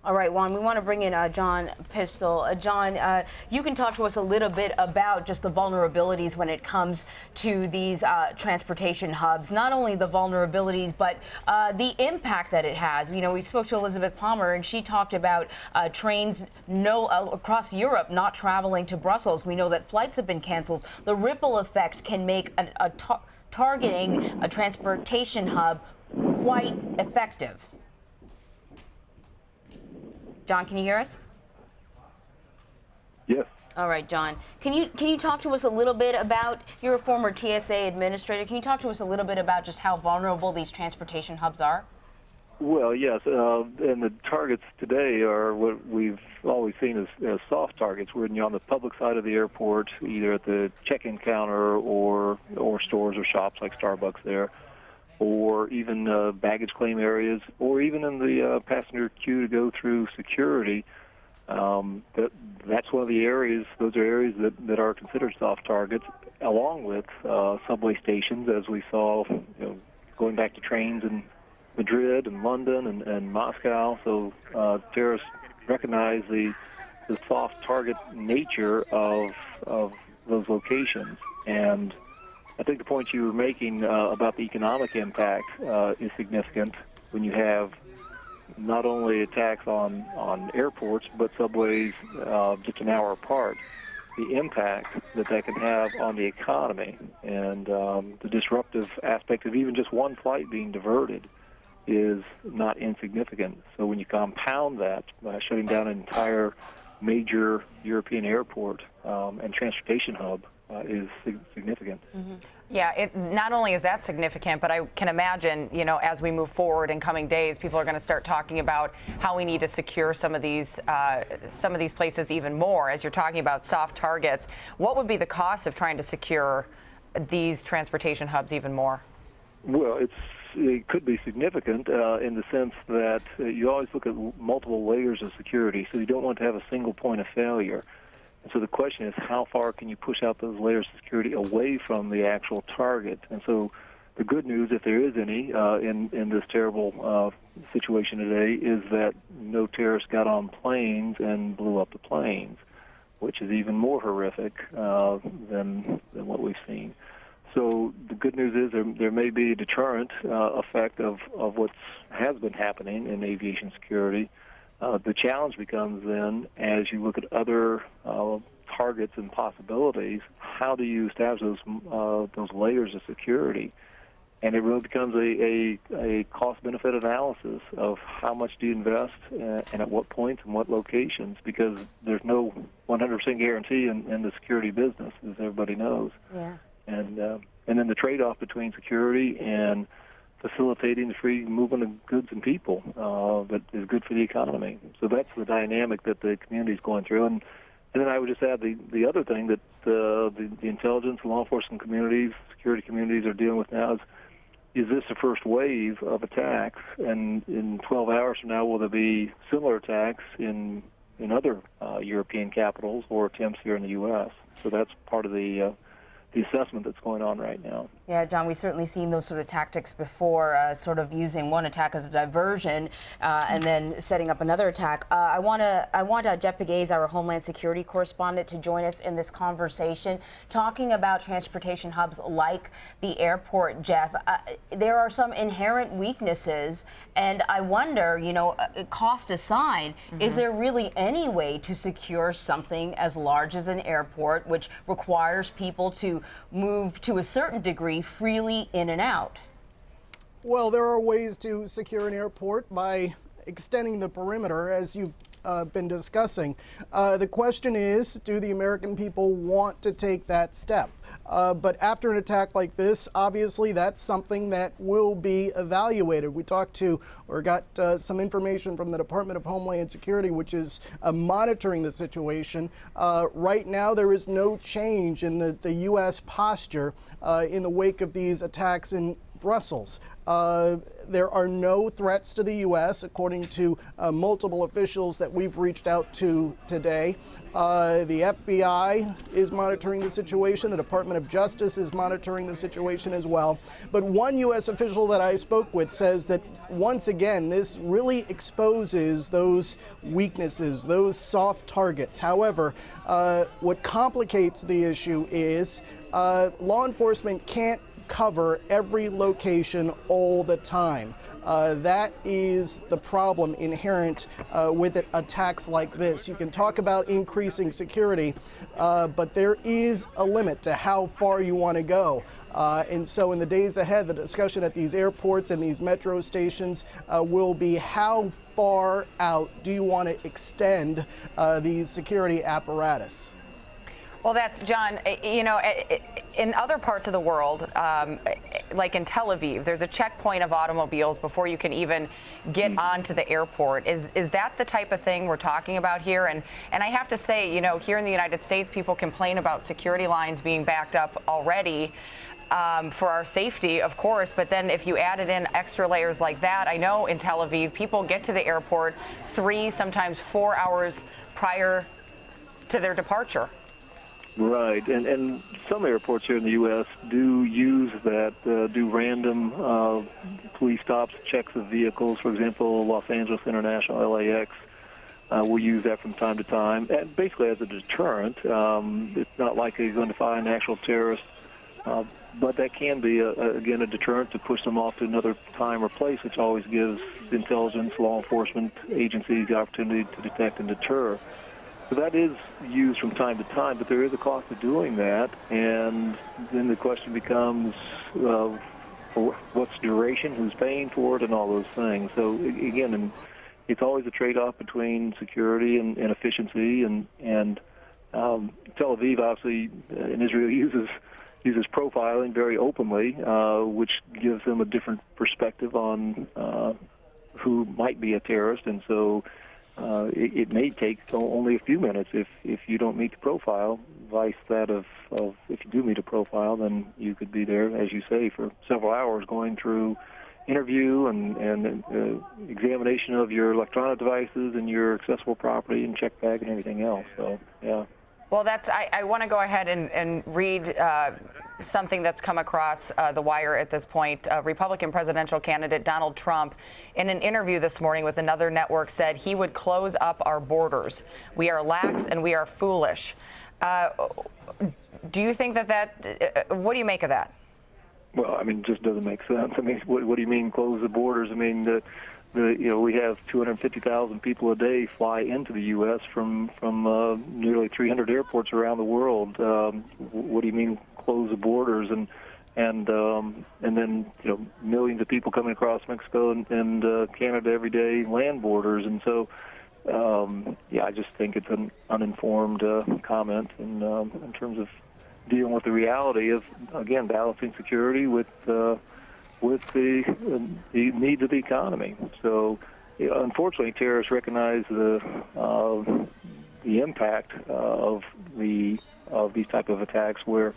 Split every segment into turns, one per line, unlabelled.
All right, Juan, we want to bring in John Pistole. John, you can talk to us a little bit about just the vulnerabilities when it comes to these transportation hubs. Not only the vulnerabilities, but the impact that it has. You know, we spoke to Elizabeth Palmer, and she talked about trains across Europe not traveling to Brussels. We know that flights have been canceled. The ripple effect can make targeting a transportation hub quite effective. John, can you hear us?
Yes.
All right, John. Can you talk to us a little bit about, you're a former TSA administrator, can you talk to us a little bit about just how vulnerable these transportation hubs are?
Well, yes, and the targets today are what we've always seen as soft targets. We're on the public side of the airport, either at the check-in counter or stores or shops like Starbucks there, or even baggage claim areas, or even in the passenger queue to go through security. That's one of the areas, those are areas that are considered soft targets, along with subway stations, as we saw, going back to trains in Madrid and London and Moscow. So terrorists recognize the soft target nature of those locations. And I think the point you were making about the economic impact is significant when you have not only attacks on airports, but subways just an hour apart. The impact that can have on the economy and the disruptive aspect of even just one flight being diverted is not insignificant. So when you compound that by shutting down an entire major European airport and transportation hub, is significant.
Mm-hmm. Yeah, not only is that significant, but I can imagine, as we move forward in coming days, people are going to start talking about how we need to secure some of these places even more. As you're talking about soft targets, what would be the cost of trying to secure these transportation hubs even more?
Well, it could be significant in the sense that you always look at multiple layers of security, so you don't want to have a single point of failure. And so the question is, how far can you push out those layers of security away from the actual target? And so the good news, if there is any, in this terrible situation today, is that no terrorists got on planes and blew up the planes, which is even more horrific than what we've seen. So the good news is there may be a deterrent effect of what has been happening in aviation security. The challenge becomes then, as you look at other targets and possibilities, how do you establish those layers of security? And it really becomes a cost-benefit analysis of how much do you invest and at what points and what locations, because there's no 100% guarantee in the security business, as everybody knows.
Yeah.
And then the trade-off between security and facilitating the free movement of goods and people that is good for the economy. So that's the dynamic that the community is going through. And then I would just add the other thing that the intelligence, law enforcement communities, security communities are dealing with now is this the first wave of attacks? And in 12 hours from now, will there be similar attacks in other European capitals or attempts here in the U.S.? So that's part of the assessment that's going on right now.
Yeah, John, we've certainly seen those sort of tactics before, sort of using one attack as a diversion and then setting up another attack. I want Jeff Pegues, our Homeland Security correspondent, to join us in this conversation, talking about transportation hubs like the airport, Jeff. There are some inherent weaknesses, and I wonder, cost aside, is there really any way to secure something as large as an airport, which requires people to move to a certain degree freely in and out?
Well, there are ways to secure an airport by extending the perimeter, as you've been discussing. The question is, do the American people want to take that step? But after an attack like this, obviously that's something that will be evaluated. We got some information from the Department of Homeland Security, which is monitoring the situation. Right now, there is no change in the U.S. posture in the wake of these attacks in Brussels. There are no threats to the U.S., according to multiple officials that we've reached out to today. The FBI is monitoring the situation. The Department of Justice is monitoring the situation as well. But one U.S. official that I spoke with says that, once again, this really exposes those weaknesses, those soft targets. However, what complicates the issue is law enforcement can't cover every location all the time. That is the problem inherent with attacks like this. You can talk about increasing security, but there is a limit to how far you want to go. And so in the days ahead, the discussion at these airports and these metro stations will be how far out do you want to extend these security apparatus?
Well, that's, John, you know, in other parts of the world, like in Tel Aviv, there's a checkpoint of automobiles before you can even get onto the airport. Is that the type of thing we're talking about here? And I have to say, you know, here in the United States, people complain about security lines being backed up already. For our safety, of course, but then if you added in extra layers like that, I know in Tel Aviv, people get to the airport 3, sometimes 4 hours prior to their departure.
Right, and some airports here in the U.S. do use that, do random police stops, checks of vehicles. For example, Los Angeles International, LAX, will use that from time to time, and basically as a deterrent. It's not like they're going to find actual terrorists, but that can be, again, a deterrent to push them off to another time or place, which always gives intelligence, law enforcement agencies the opportunity to detect and deter. So that is used from time to time, but there is a cost to doing that, and then the question becomes, what's duration, who's paying for it, and all those things. So again, it's always a trade-off between security and efficiency, and Tel Aviv, obviously, in Israel uses profiling very openly, which gives them a different perspective on who might be a terrorist, and so it may take only a few minutes if you don't meet the profile, vice that of if you do meet a profile, then you could be there, as you say, for several hours going through interview and examination of your electronic devices and your accessible property and check bag and everything else. So, yeah.
Well, I want to go ahead and read something that's come across the wire at this point. Republican presidential candidate Donald Trump, in an interview this morning with another network, said he would close up our borders. We are lax and we are foolish. Do you think what do you make of that?
Well, I mean, it just doesn't make sense. I mean, what do you mean close the borders? I mean, we have 250,000 people a day fly into the U.S. from nearly 300 airports around the world. What do you mean close the borders? And then millions of people coming across Mexico and Canada every day, land borders. And so, I just think it's an uninformed comment in terms of dealing with the reality of, again, balancing security with the needs of the economy. So, unfortunately, terrorists recognize the impact of these type of attacks, where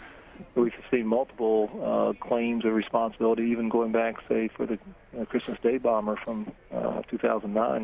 we've seen multiple claims of responsibility, even going back, say, for the Christmas Day bomber from 2009.